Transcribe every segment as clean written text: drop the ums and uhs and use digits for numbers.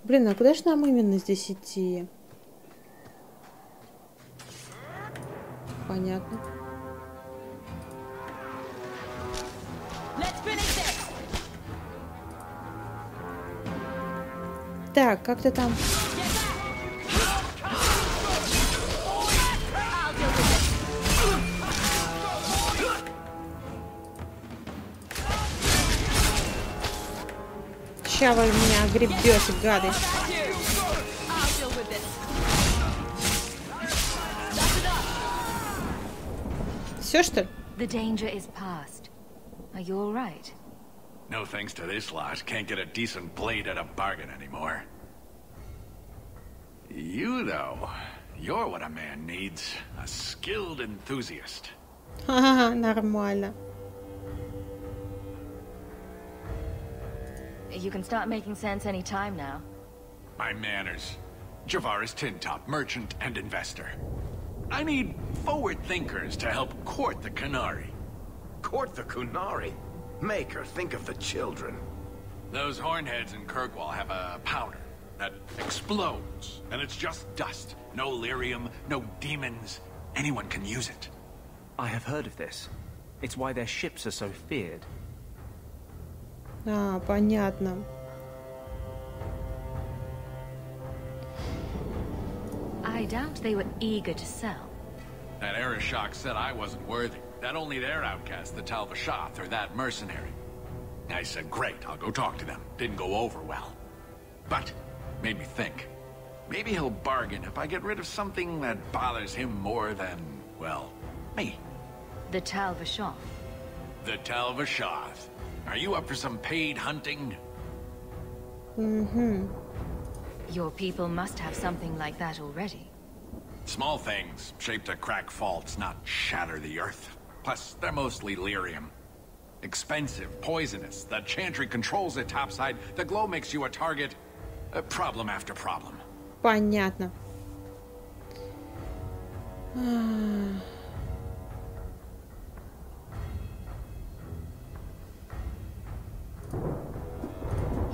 Блин, а куда же нам именно здесь идти? Понятно. Так, как ты там? Ща вы меня гребете, гады. Все, что ли? The danger is past. Are you all right? No thanks to this lot. Can't get a decent blade at a bargain anymore. You, though, you're what a man needs. A skilled enthusiast. Ха-ха, нормально. You can start making sense any time now. My manners. Javaris Tintop, merchant and investor. I need forward thinkers to help court the Kunari. Court the Kunari? Make her think of the children. Those hornheads in Kirkwall have a powder that explodes, and it's just dust. No lyrium, no demons. Anyone can use it. I have heard of this. It's why their ships are so feared. А, понятно. I doubt they were eager to sell. That Arishok said I wasn't worthy. That only their outcast, the Talvashath, or that mercenary. I said, great, I'll go talk to them. Didn't go over well. But, made me think. Maybe he'll bargain if I get rid of something that bothers him more than, well, me. The Talvashath. The Talvashath. Are you up for some paid hunting? Угу. Your people must have something like that already. Small things, shaped to crack faults, not shatter the earth. Plus, they're mostly lyrium. Expensive, poisonous. The chantry controls it topside. The glow makes you a target. Problem after problem. Понятно.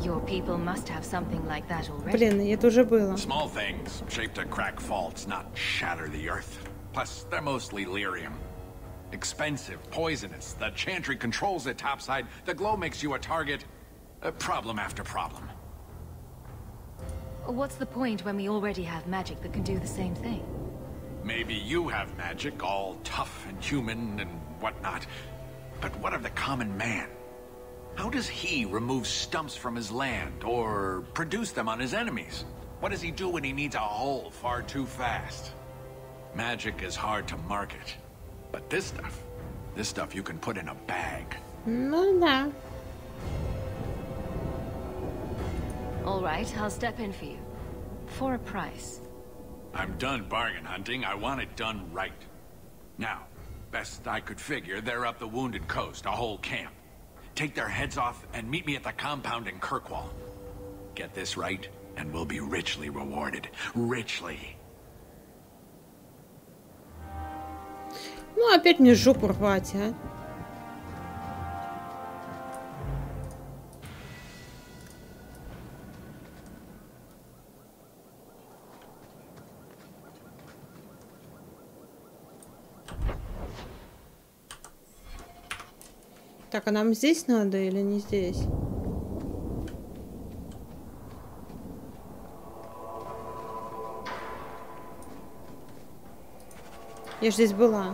Your people must have something like that already. Блин, это уже было. Small things, shaped to crack faults, not shatter the earth. Plus, they're mostly lyrium. Expensive, poisonous. The chantry controls it topside. The glow makes you a target. Problem after problem. What's the point when we already have magic that can do the same thing? Maybe you have magic, all tough and human and whatnot. But what of the common man? How does he remove stumps from his land, or produce them on his enemies? What does he do when he needs a hole far too fast? Magic is hard to market. But this stuff you can put in a bag. Ну да. All right, I'll step in for you. For a price. I'm done bargain hunting. I want it done right. Now, best I could figure, they're up the Wounded Coast, a whole camp. Take their heads off and meet me at the compound in Kirkwall. Get this right, and we'll be richly rewarded. Richly. Ну, опять мне жопу рвать, а. Так, а нам здесь надо или не здесь? Я ж здесь была.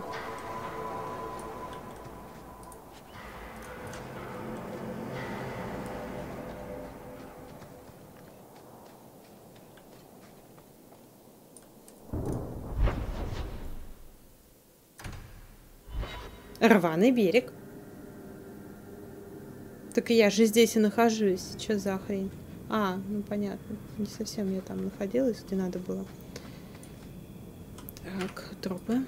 Рваный берег. Так я же здесь и нахожусь. Что за хрень? А, ну понятно. Не совсем я там находилась, где надо было. Так, трупы.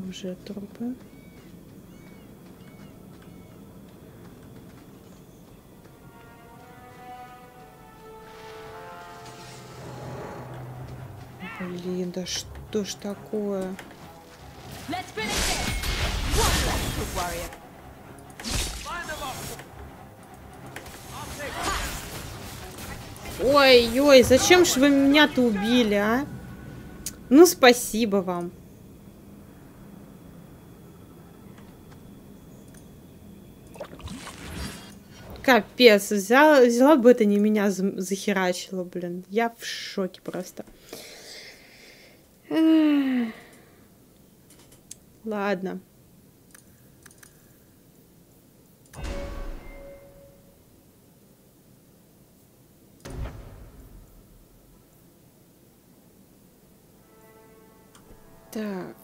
Уже трупы. Блин, да что ж такое? Ой-ой, зачем ж вы меня-то убили, а? Ну, спасибо вам. Капец, взяла бы это не меня захерачила, блин. Я в шоке просто. Ладно. Так.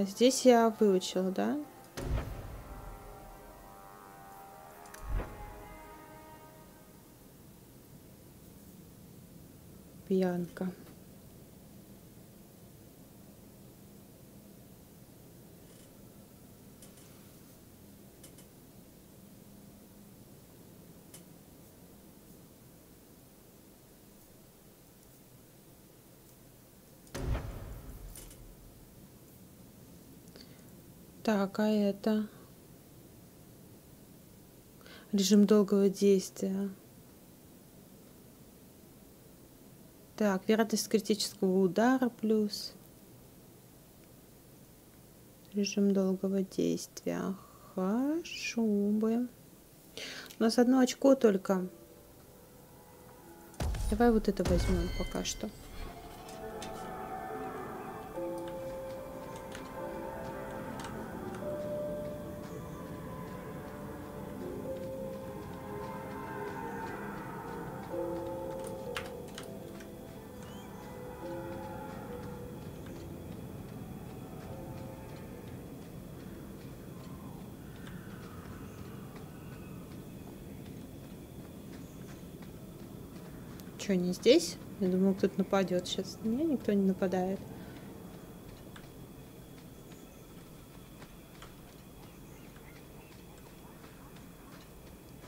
Здесь я выучила, да? Пьянка. Так, а это? Режим долгого действия. Так, вероятность критического удара плюс. Режим долгого действия. Хорошо бы. У нас одно очко только. Давай вот это возьмем пока что. Что, не здесь? Я думала, кто-то нападет сейчас. Не, никто не нападает.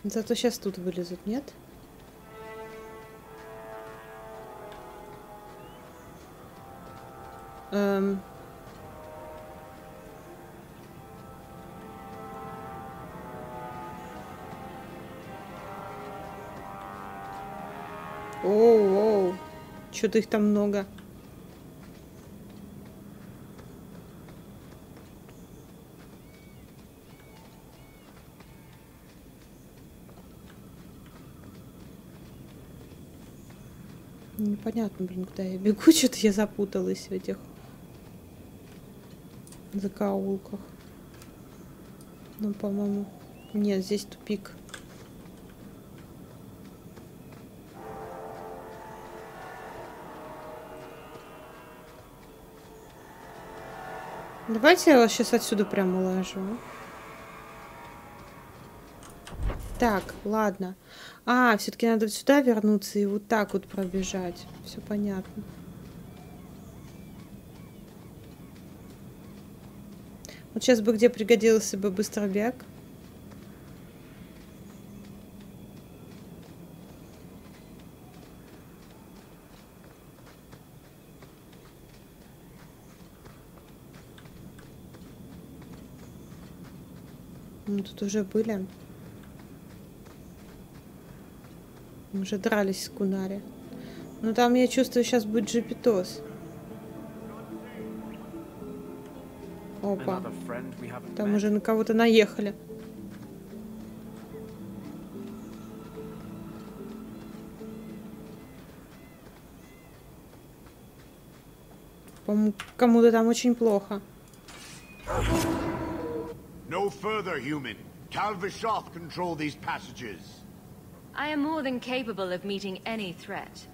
Зато сейчас тут вылезут, нет? Оу, что-то их там много. Непонятно, блин, куда я бегу, что-то я запуталась в этих закоулках. Ну, по-моему... Нет, здесь тупик. Давайте я вас сейчас отсюда прямо уложу. Так, ладно. Все-таки надо сюда вернуться и вот так вот пробежать. Все понятно. Вот сейчас бы где пригодился бы быстробег. Мы тут уже были. Мы уже дрались с Кунари. Но там, я чувствую, сейчас будет джипитос. Опа. Там уже на кого-то наехали. По-моему, кому-то там очень плохо. No further, human. Calvishoff control these passages. I am more than capable of meeting any threat.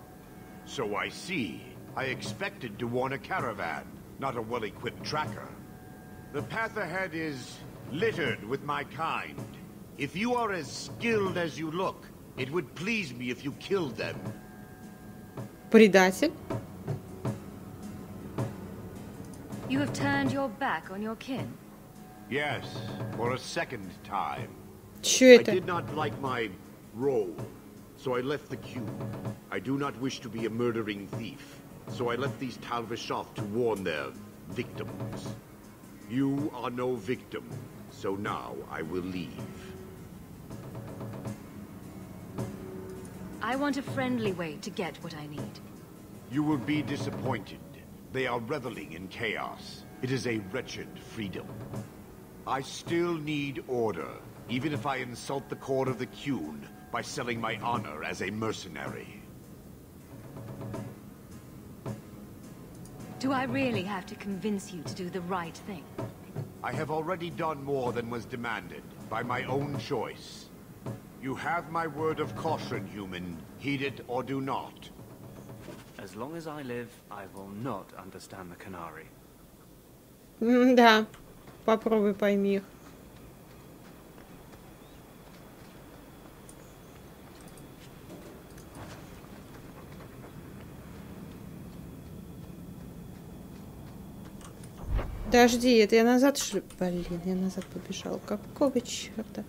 So I see. I expected to warn a caravan, not a well-equipped tracker. The path ahead is littered with my kind. If you are as skilled as you look, it would please me if you killed them. Предатель. You have turned your back on your kin. Yes, for a second time. Чё I это? did not like my role, so I left the queue. I do not wish to be a murdering thief, so I left these Talvishoff to warn their victims. You are no victim, so now I will leave. I want a friendly way to get what I need. You will be disappointed. They are reveling in chaos. It is a wretched freedom. I still need order, even if I insult the core of the Qun by selling my honor as a mercenary. Do I really have to convince you to do the right thing? I have already done more than was demanded, by my own choice. You have my word of caution, human. Heed it or do not. As long as I live, I will not understand the Canary. Да, попробуй пойми их. Подожди, это я назад шли? Блин, я назад побежал. Какого черта?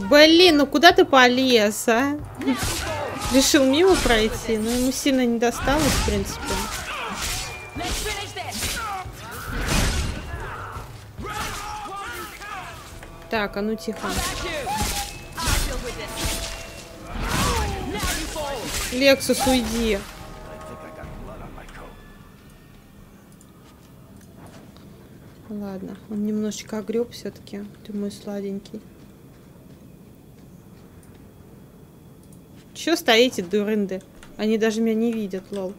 Блин, ну куда ты полез, а? Решил мимо пройти, но ему сильно не досталось, в принципе. Так, а ну тихо. Лексус, уйди. Ладно, он немножечко огреб все-таки. Ты мой сладенький. Чё стоите, дурынды? Они даже меня не видят, лол.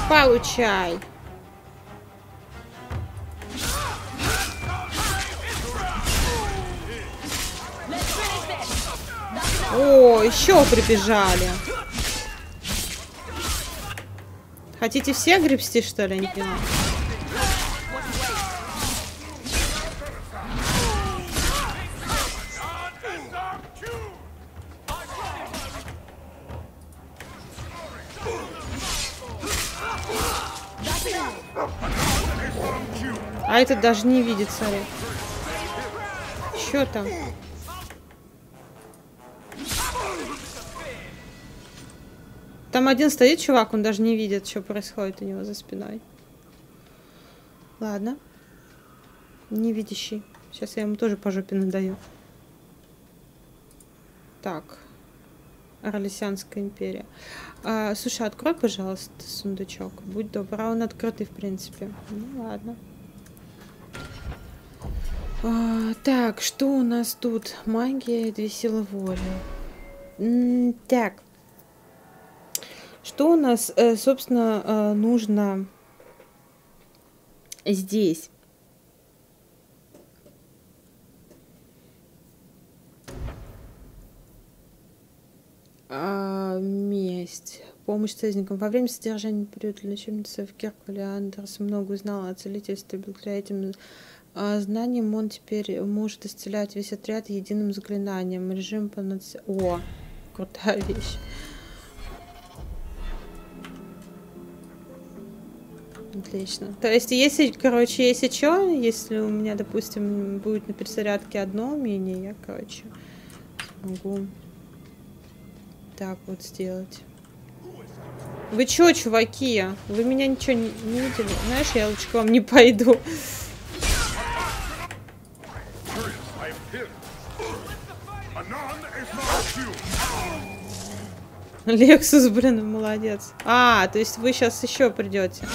Получай. О, еще прибежали. Хотите все гребсти, что ли? Не понимаю. А этот даже не видит, смотри. Что там? Там один стоит чувак, он даже не видит, что происходит у него за спиной. Ладно. Невидящий. Сейчас я ему тоже по жопе надаю. Так. Орлесянская империя. Слушай, открой, пожалуйста, сундучок. Будь добра, он открытый, в принципе. Ну, ладно. Так, что у нас тут? Магия, 2 силы воли. Так. Что у нас, собственно, нужно здесь? Месть. Помощь союзникам. Во время содержания периода лечебницы в Киркуле Андерс много узнала о целительстве. Благодаря этим знаниям он теперь может исцелять весь отряд единым заклинанием. Режим полноценный. О, крутая вещь. Отлично. То есть, если, короче, если что, если у меня, допустим, будет на перезарядке одно умение, я, короче, смогу так вот сделать. Вы чё, чуваки? Вы меня ничего не видели? Знаешь, я лучше к вам не пойду. Лексус, блин, молодец. То есть вы сейчас еще придете.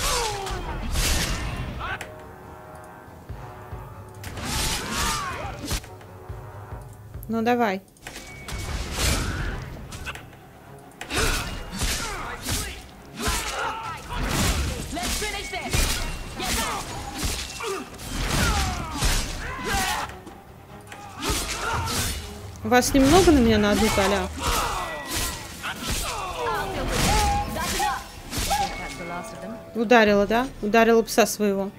Ну давай. Вас немного на меня на одну толя? Ударила, да? Ударила пса своего.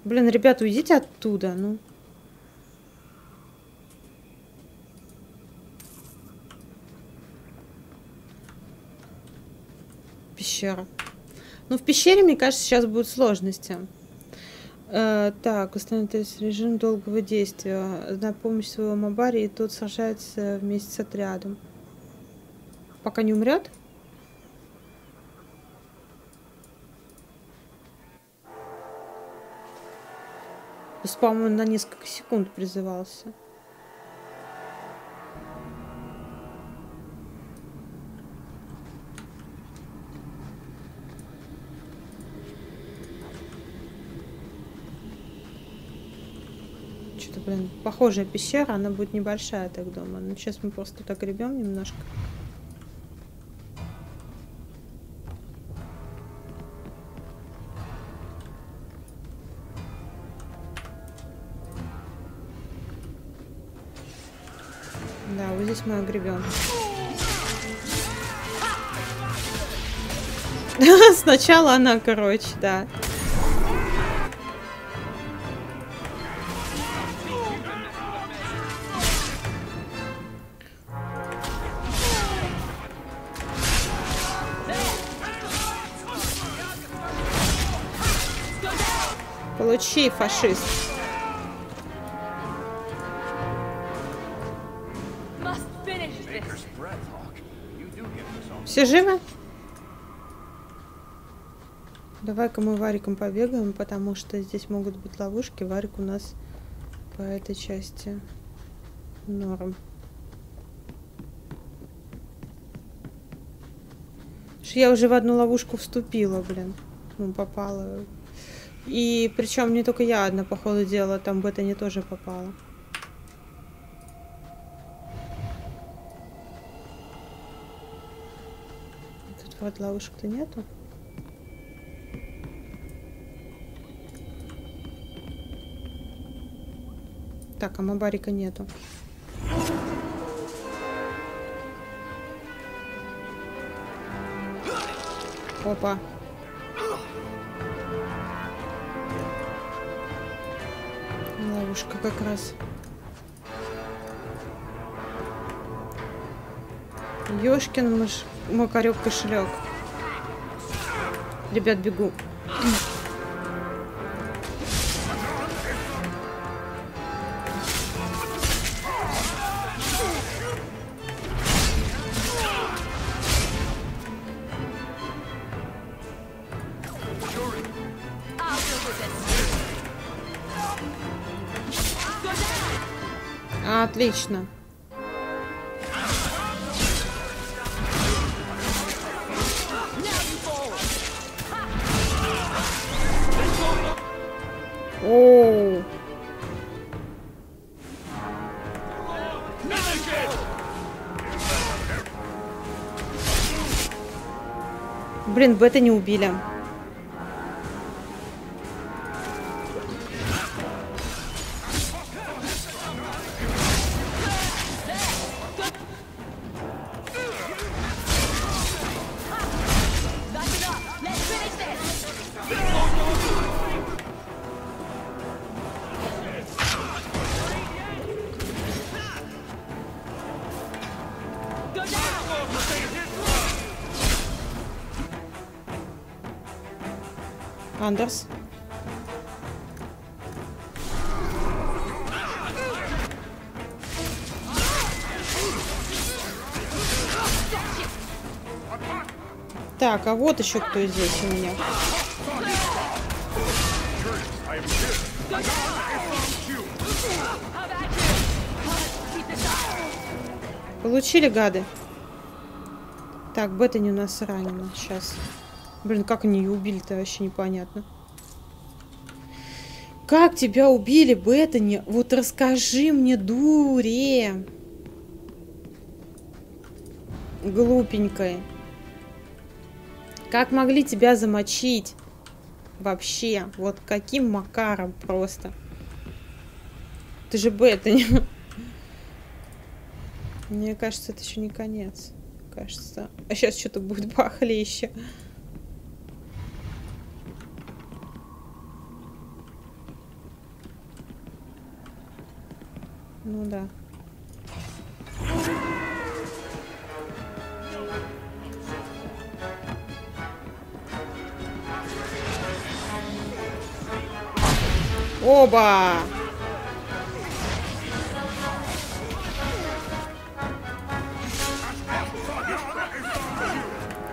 Блин, ребят, уйдите оттуда, ну. Пещера. Ну, в пещере, мне кажется, сейчас будут сложности. Так, установить режим долгого действия. На помощь своего мобари, и тот сражается вместе с отрядом. Пока не умрет? По-моему, на несколько секунд призывался. Что-то, блин, похожая пещера, она будет небольшая, так думаю. Ну, сейчас мы просто так гребем немножко. Да, вот здесь мы огребем. Сначала она, короче, да. Получи, фашист. Все живы? Давай-ка мы Вариком побегаем, потому что здесь могут быть ловушки. Варик у нас по этой части норм. Я уже в одну ловушку вступила, блин. Ну, попала. И причем не только я одна, по ходу дела, там Бета-не тоже попала. Тут вот ловушек-то нету. Так, а мобарика нету. Опа. Ловушка как раз. Ёшкин макарёк кошелек. Ребят, бегу. Отлично. Оу. Блин, Бета не убили. Андерс. Так, а вот еще кто здесь у меня. Получили, гады? Так, Бета-не у нас ранена. Сейчас. Блин, как они ее убили-то, вообще непонятно. Как тебя убили, Бета-не? Вот расскажи мне, дуре. Глупенькая. Как могли тебя замочить? Вообще, вот каким макаром просто. Ты же бета не... Мне кажется, это еще не конец. Кажется. А сейчас что-то будет похлеще. Ну да. Оба!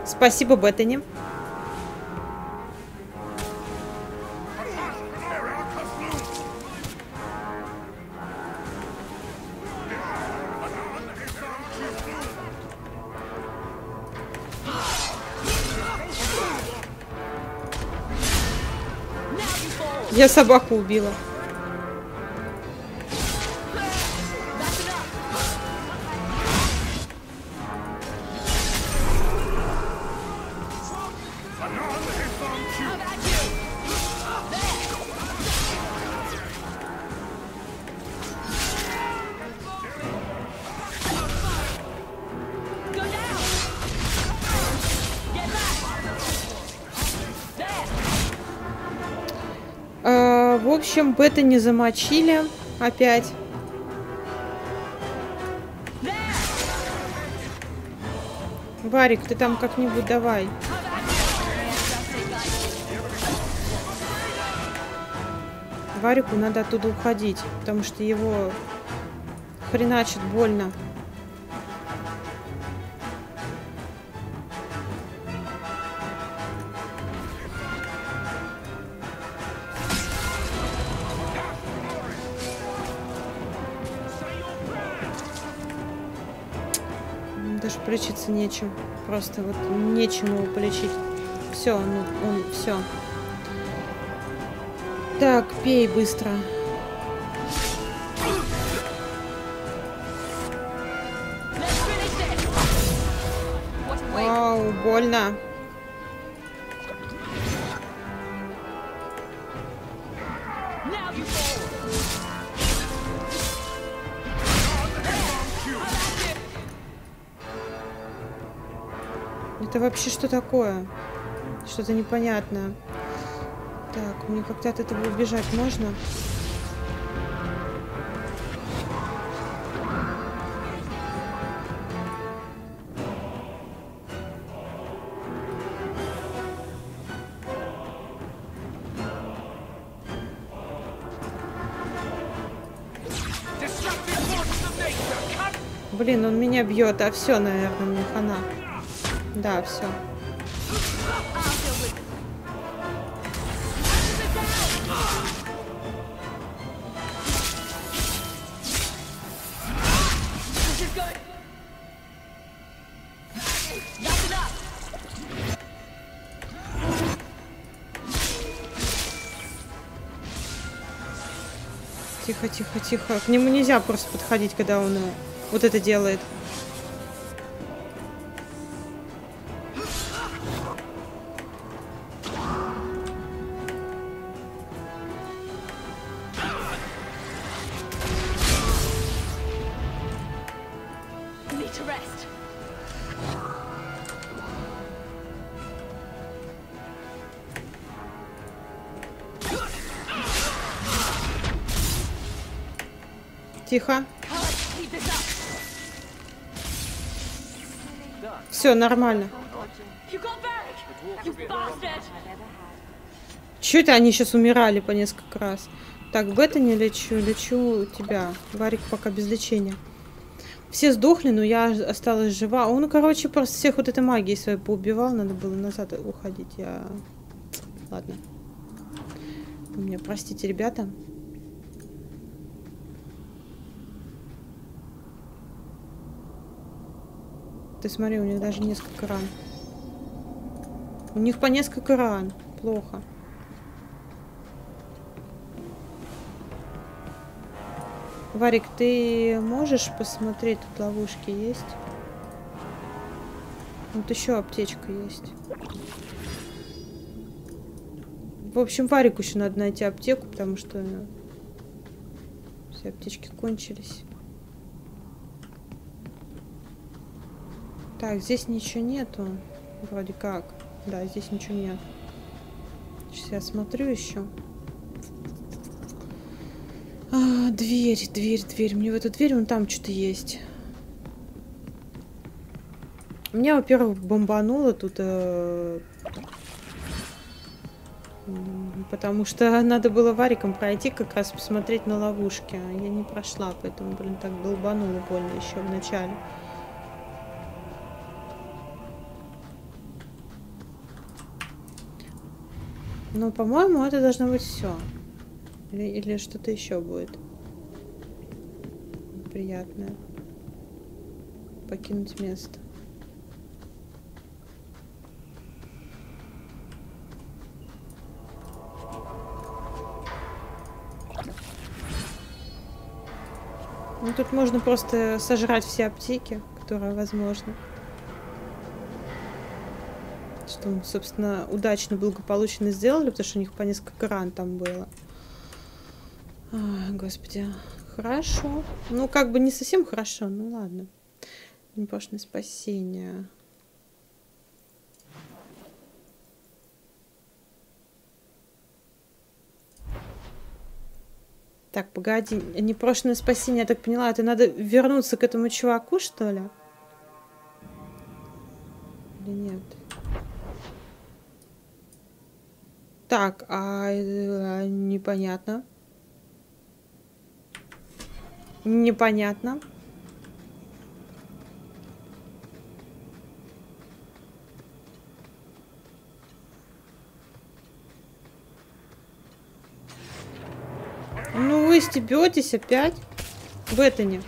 Спасибо, Беттани. Я собаку убила. В общем, бета не замочили опять. Варик, ты там как-нибудь давай. Варику надо оттуда уходить, потому что его хреначит больно. Даже полечиться нечем. Просто вот нечем его полечить. Все, ну, он все. Так, пей быстро. Вау, больно. Это вообще что такое? Что-то непонятное. Так, мне как-то от этого убежать можно? Блин, он меня бьет, а все, наверное, мне хана. Да, все. Тихо, тихо, тихо. К нему нельзя просто подходить, когда он вот это делает. Тихо. Все, нормально. Че это они сейчас умирали по несколько раз? Так, бета не лечу, лечу тебя. Варик пока без лечения. Все сдохли, но я осталась жива. Он, короче, просто всех вот этой магией своей поубивал. Надо было назад уходить. Я... Ладно. Вы меня простите, ребята. Ты смотри, у них даже несколько ран. У них по несколько ран. Плохо. Варик, ты можешь посмотреть, тут ловушки есть? Вот еще аптечка есть. В общем, Варику еще надо найти аптеку, потому что Все аптечки кончились. Так, здесь ничего нету. Вроде как. Да, здесь ничего нет. Сейчас я смотрю еще. Дверь. Мне в эту дверь вон там что-то есть. Меня, во-первых, бомбануло тут. Потому что надо было вариком пройти, как раз посмотреть на ловушки. А я не прошла, поэтому, блин, так долбануло больно еще в начале. Но, по-моему, это должно быть все. Или что-то еще будет. Приятное. Покинуть место. Ну, тут можно просто сожрать все аптеки, которые возможно. Что мы, собственно, удачно, благополучно сделали, потому что у них по несколько ран там было. Ой, господи. Хорошо. Ну, как бы не совсем хорошо, ну ладно. Непрошенное спасение. Так, погоди. Непрошенное спасение, я так поняла, это надо вернуться к этому чуваку, что ли? Или нет? Так, непонятно. Непонятно. Ну вы стебетесь опять? В это не.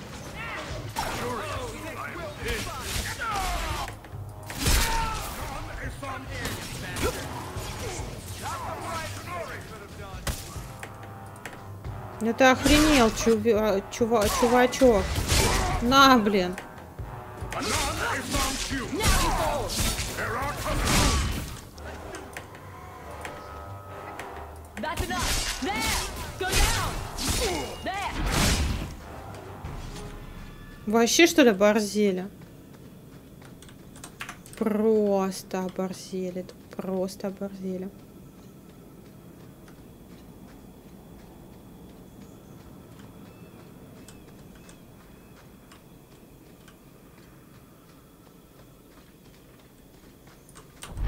Это охренел, чувачок. На, блин. Вообще, что ли, оборзели? Просто оборзели. Это просто оборзели.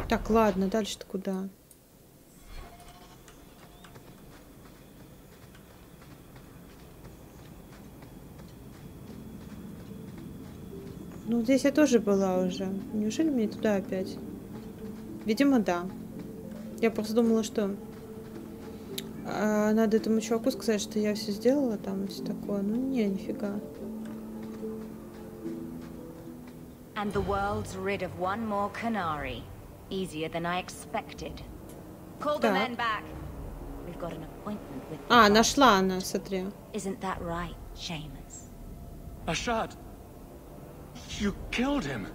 Так, ладно, дальше-то куда? Ну, здесь я тоже была уже. Неужели мне туда опять? Видимо, да. Я просто думала, что надо этому чуваку сказать, что я все сделала там и все такое. Ну, не, нифига. And the world's rid of one more canary. Easier than I expected. Call the men back. We've got an appointment with. Нашла она, смотри. Isn't that right, Seamus? Ashad, you killed him.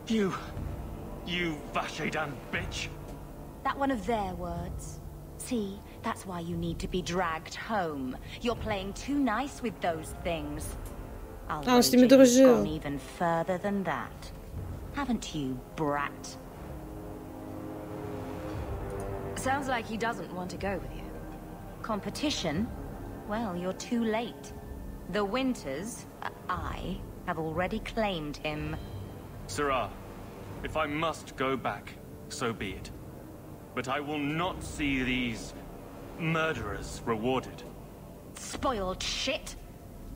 You Vashedan bitch. That one of their words. See, that's why you need to be dragged home. You're playing too nice with those things. I'll wager you've gone even further than that. Haven't you, brat? Sounds like he doesn't want to go with you. Competition? Well, you're too late. The Winters, I, have already claimed him. Sarah, if I must go back, so be it. But I will not see these murderers rewarded. Spoiled shit!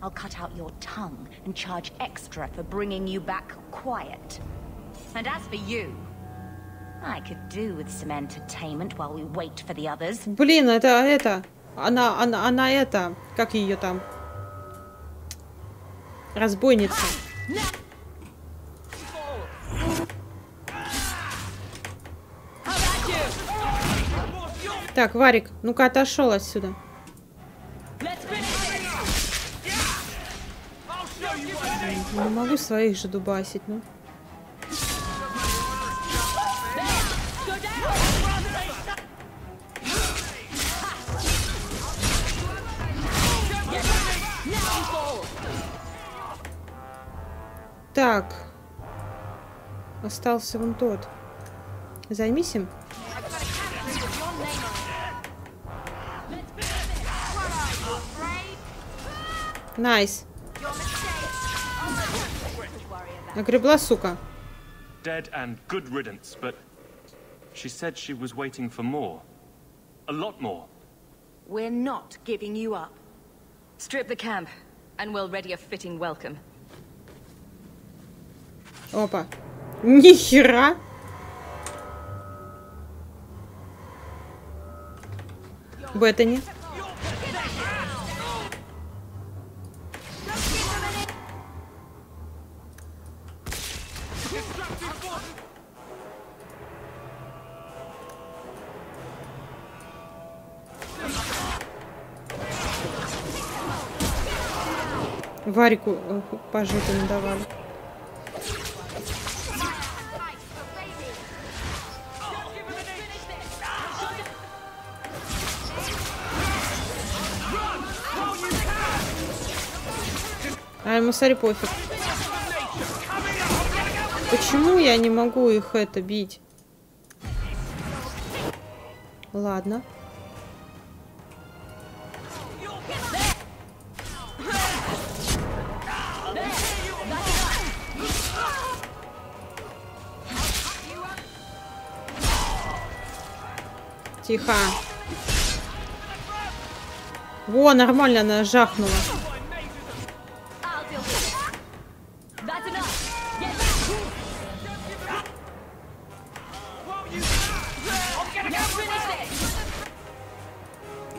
I'll cut out your tongue and charge extra for bringing you back quiet. And as for you, I could do with some entertainment while we wait for the others. Блин, это, она это, как ее там? Разбойница. Так, Варик, ну-ка отошел отсюда. Не могу своих же дубасить, ну. Так. Остался вон тот. Займись им. Найс. Огребла, сука. Dead and good riddance, but she said she was waiting for more. A lot more. We're not giving you up. Strip the camp, and we'll ready a fitting welcome. Опа. Нихера. Беттани. Варику по житу надавали. А ему, смотри, пофиг. Почему я не могу их это бить? Ладно. Тихо. Во, нормально она жахнула.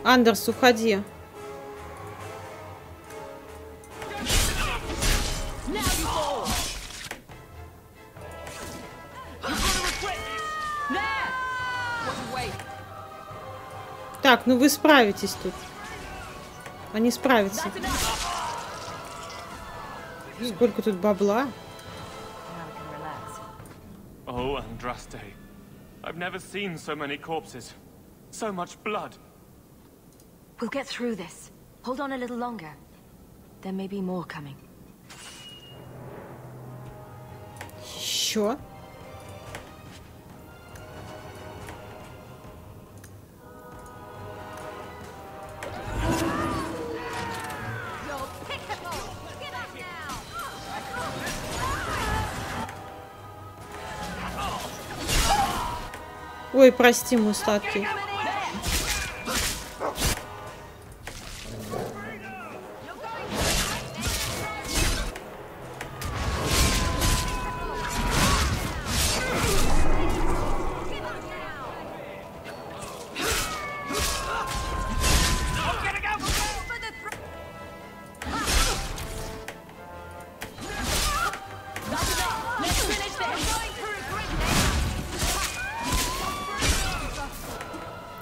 Андерс, уходи. Так, ну вы справитесь тут. Они справятся. Сколько тут бабла? Oh, Andraste. I've never seen so many corpses. So much blood. We'll get through this. Hold on a little longer. There may be more coming. Еще? Ой, прости, мой сладкий.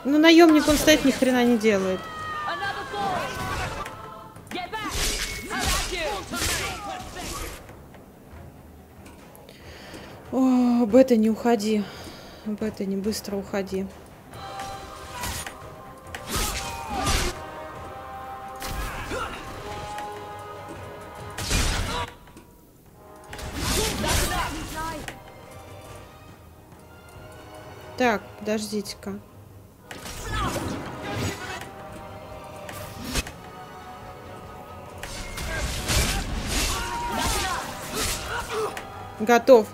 Ну, наемник, он стоит, ни хрена не делает. О, Бета, не уходи. Бета, не быстро уходи. Так, подождите-ка. Готов.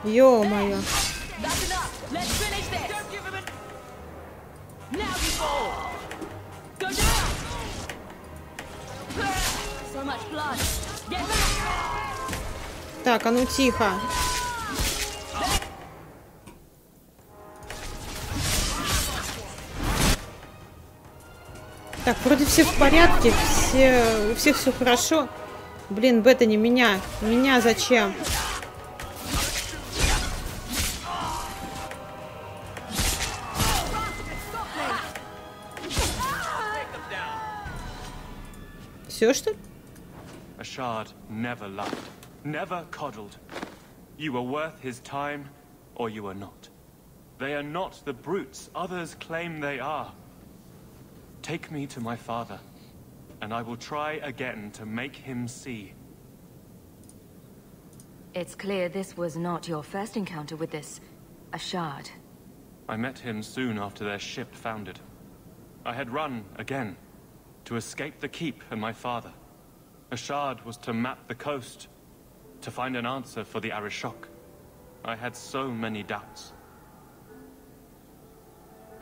Ё-моё. Так, а ну тихо. Так, вроде все в порядке, у всех все хорошо. Блин, Бета, не меня. Меня зачем? Все, что ли? Ashard never loved, never coddled. You were worth his time, or you are not. They are not the brutes others claim they are. Take me to my father, and I will try again to make him see. It's clear this was not your first encounter with this Ashard. I met him soon after their ship foundered. I had run again to escape the keep and my father. Ashard was to map the coast, to find an answer for the Arishok. I had so many doubts.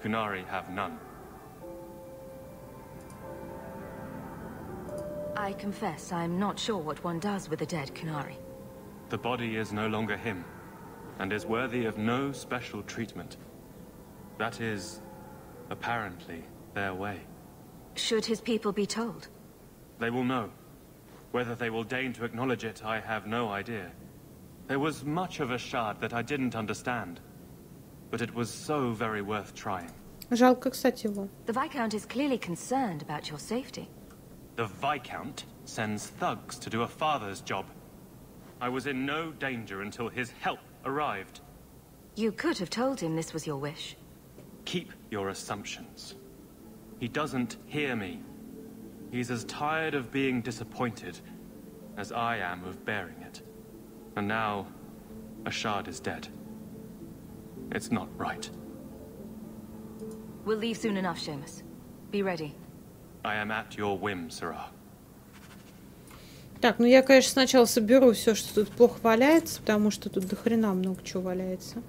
Kunari have none. I confess I'm not sure what one does with a dead Kunari. The body is no longer him, and is worthy of no special treatment. That is, apparently, their way. Should his people be told? They will know. Whether they will deign to acknowledge it, I have no idea. There was much of Ashard that I didn't understand, but it was so very worth trying. Жалко, кстати, его. The Viscount is clearly concerned about your safety. The Viscount sends thugs to do a father's job. I was in no danger until his help arrived. You could have told him this was your wish. Keep your assumptions. He doesn't hear me. He's as tired of being disappointed as I am of bearing it. And now, Ashard is dead. It's not right. We'll leave soon enough, Seamus. Be ready. I am at your whim, Sarah. Так, ну я, конечно, сначала соберу все, что тут плохо валяется, потому что тут до хрена много чего валяется.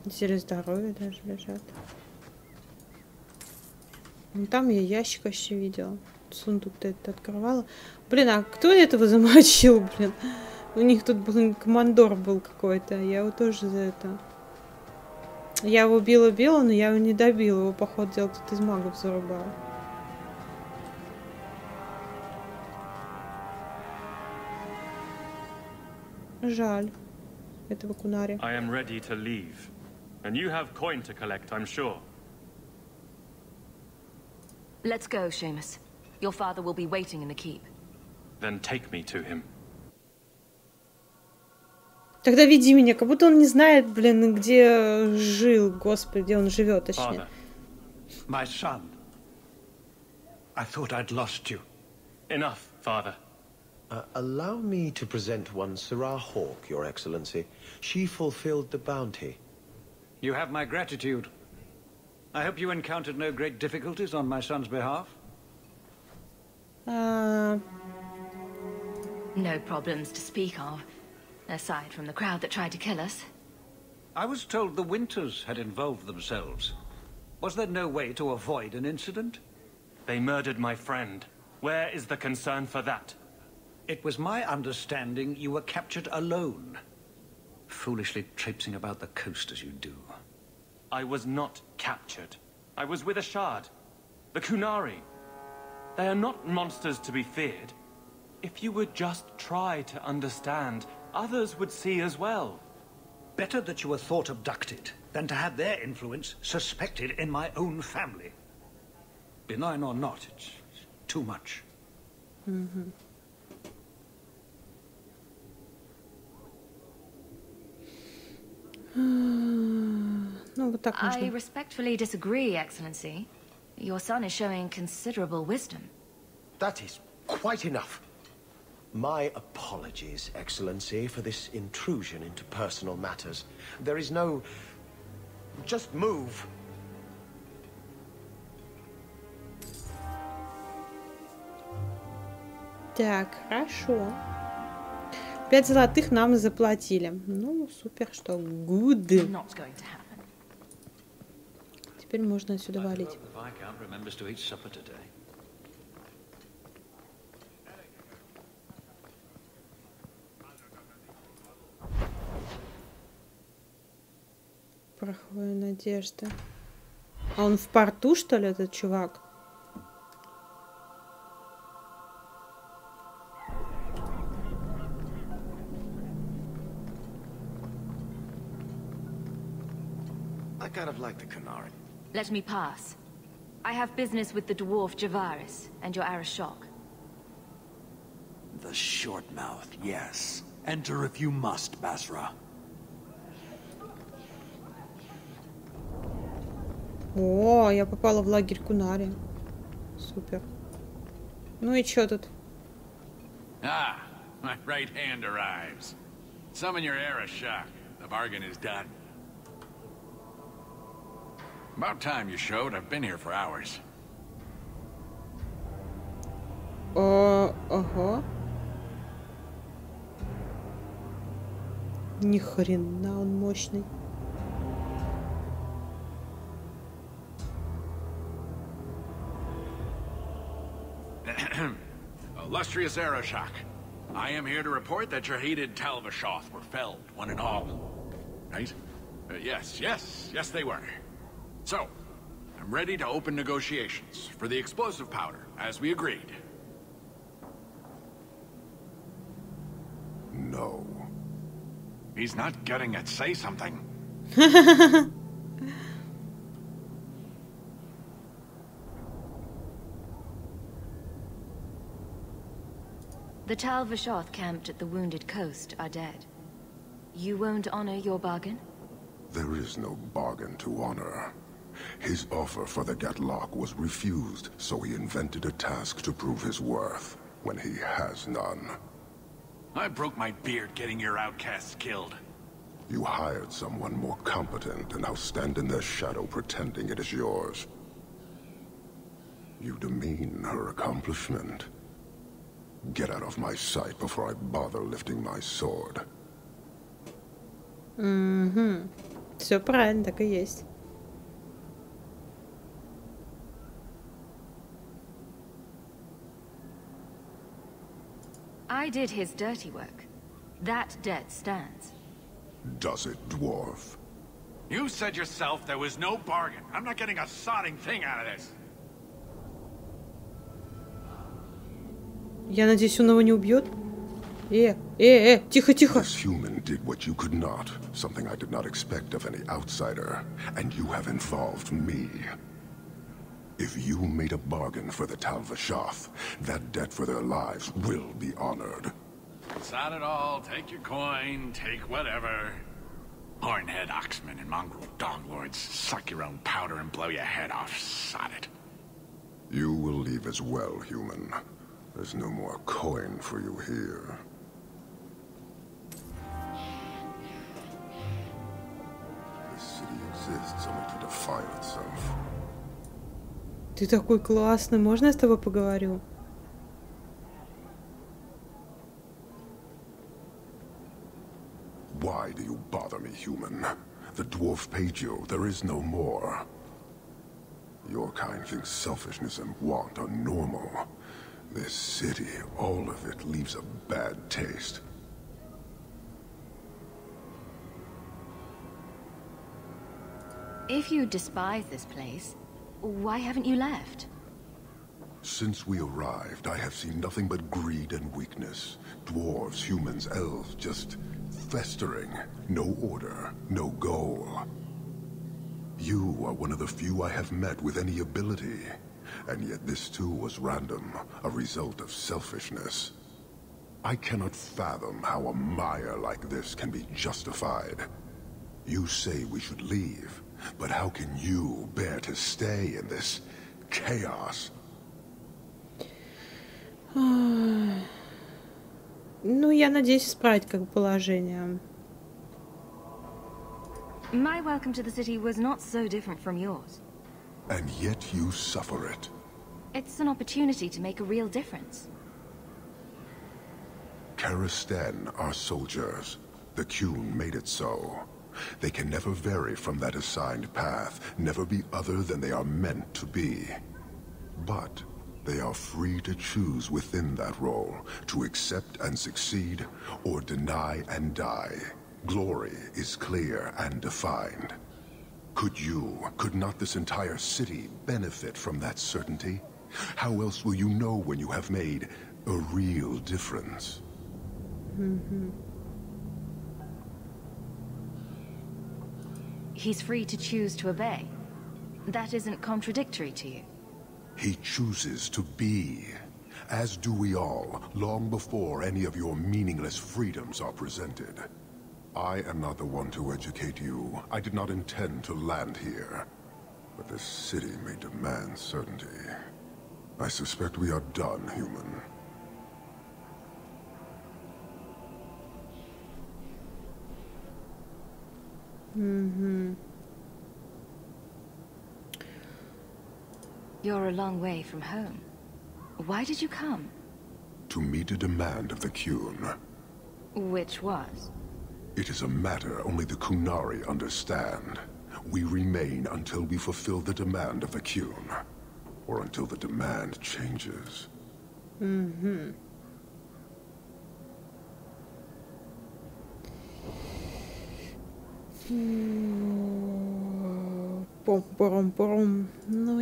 Зелье здоровья даже лежат. Ну, там я ящик еще видела. Сундук-то это открывала. Блин, а кто этого замочил, блин? У них тут, блин, командор был какой-то. Я его тоже за это... Я его била-била, но я его не добила. Его, походу, дела кто-то из магов зарубал. Жаль. Этого Кунари. I am ready to leave. And you have coin to collect, I'm sure. Let's go, Seamus. Your father will be waiting in the keep. Then take me to him. Тогда веди меня, как будто он не знает, блин, где жил, господи, где он живет, точнее. My son. I thought I'd lost you. Enough, father. Allow me to present one Sarah Hawk, Your Excellency. She fulfilled the bounty. You have my gratitude. I hope you encountered no great difficulties on my son's behalf. No problems to speak of, aside from the crowd that tried to kill us. I was told the Winters had involved themselves. Was there no way to avoid an incident? They murdered my friend. Where is the concern for that? It was my understanding you were captured alone. Foolishly traipsing about the coast as you do. I was not captured. I was with Ashard. The Kunari. They are not monsters to be feared. If you would just try to understand, others would see as well. Better that you were thought abducted than to have their influence suspected in my own family. Benign or not, it's too much. Mm-hmm. Ну, вот так можно. I respectfully disagree, Excellency. Your son is showing considerable wisdom. That is quite enough. My apologies, Excellency, for this intrusion into personal matters. There is no... Just move. Так, хорошо. 5 золотых нам заплатили. Ну, супер, что good. Теперь можно отсюда валить. Пороховая надежда. А он в порту, что ли, этот чувак? I kind of like the Kunari. Let me pass. I have business with the dwarf Javaris and your Arishok. The short mouth, yes. Enter if you must, Basra. О, я попала в лагерь Кунари. Супер. Ну и чё тут? Ah, my right hand arrives. Summon your era shock. The bargain is done. About time you showed. I've been here for hours. Ага. Ни хрена он мощный. Illustrious Arashok, I am here to report that your hated Talvashoth were felled, one and all. Right? Yes, they were. So, I'm ready to open negotiations for the explosive powder, as we agreed. No. He's not getting it. Say something. The Talvashoth camped at the Wounded Coast are dead. You won't honor your bargain? There is no bargain to honor. His offer for the Gatlock was refused, so he invented a task to prove his worth, when he has none. I broke my beard getting your outcasts killed. You hired someone more competent and now stand in their shadow pretending it is yours. You demean her accomplishment. Get out of my sight before I bother lifting my sword. Все правильно, так и есть. I did his dirty work. That debt stands. Does it, dwarf? You said yourself there was no bargain. I'm not getting a sodding thing out of this. Я надеюсь, он его не убьет? Тихо. This human did what you could not, something I did not expect of any outsider, and you have involved me. If you made a bargain for the Talvashoth, that debt for their lives will be honored. Sod it all, take your coin, take whatever. Hornhead oxmen and mongrel donglords, suck your own powder and blow your head off, sod it. You will leave as well, human. There's no more coin for you here. This city exists only to defile itself. Ты такой классный, можно я с тобой поговорю? Why do you bother me, human? The dwarf paid you. There is no more. Your kind thinks selfishness and want are normal. This city, all of it, leaves a bad taste. If you despise this place, why haven't you left? Since we arrived, I have seen nothing but greed and weakness. Dwarves, humans, elves, just festering. No order, no goal. You are one of the few I have met with any ability. And yet this too was random, a result of selfishness. I cannot fathom how a mire like this can be justified. You say we should leave, but how can you bear to stay in this chaos? Ну, я надеюсь исправить как бы положение. My welcome to the city was not so different from yours. And yet you suffer it. It's an opportunity to make a real difference. Karistan are soldiers. The Qun made it so. They can never vary from that assigned path, never be other than they are meant to be. But they are free to choose within that role, to accept and succeed, or deny and die. Glory is clear and defined. Could not this entire city benefit from that certainty? How else will you know when you have made a real difference? He's free to choose to obey. That isn't contradictory to you. He chooses to be. as do we all, long before any of your meaningless freedoms are presented. I am not the one to educate you. I did not intend to land here. But this city may demand certainty. I suspect we are done, human. You're a long way from home. Why did you come? To meet a demand of the Qun. Which was? It is a matter only the Qunari understand. We remain until we fulfill the demand of the Qun. Or until the demand changes. No,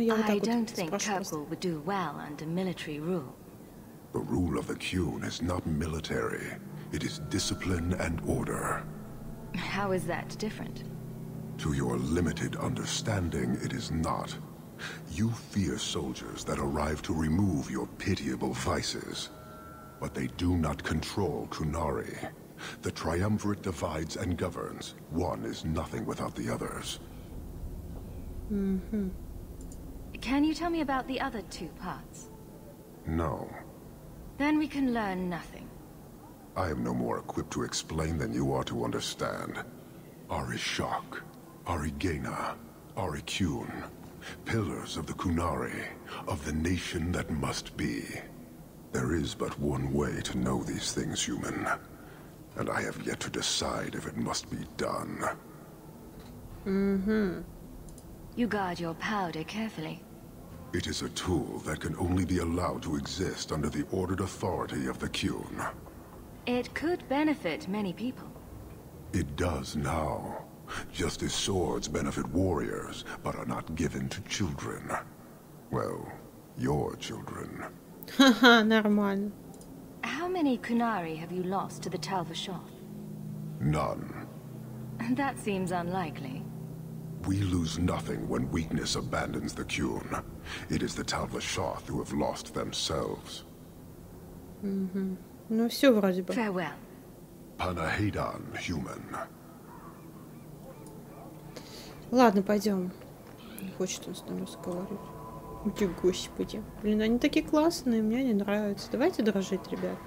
I don't think Kirkwall would do well under military rule. The rule of the Qun is not military. It is discipline and order. How is that different? To your limited understanding, it is not. You fear soldiers that arrive to remove your pitiable vices. But they do not control Qunari. The Triumvirate divides and governs. One is nothing without the others. Can you tell me about the other two parts? No. Then we can learn nothing. I am no more equipped to explain than you are to understand. Arishok, Arigena, Arikyun, pillars of the Qunari, of the nation that must be. There is but one way to know these things, human. And I have yet to decide if it must be done. You guard your powder carefully. It is a tool that can only be allowed to exist under the ordered authority of the Qun. It could benefit many people. It does now. Just as swords benefit warriors, but are not given to children. Well, your children. Haha, нормально. How many Qunari have you lost to the Tal-Vashoth? None. That seems unlikely. We lose nothing when weakness abandons the Qun. It is the Tal-Vashoth who have lost themselves. Ну все вроде бы. Farewell. Panahedan, human. Ладно, пойдем. Не хочет он с нами разговаривать. Ой, господи. Блин, они такие классные, мне они нравятся. Давайте дружить, ребят.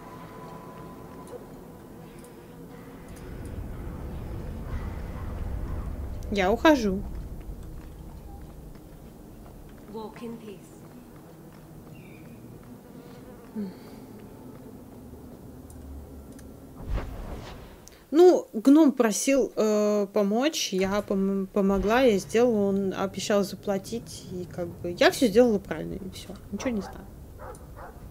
Я ухожу. Walk in peace. Ну, гном просил помочь, я помогла, я сделала, он обещал заплатить, и как бы я все сделала правильно, и все, ничего не знаю.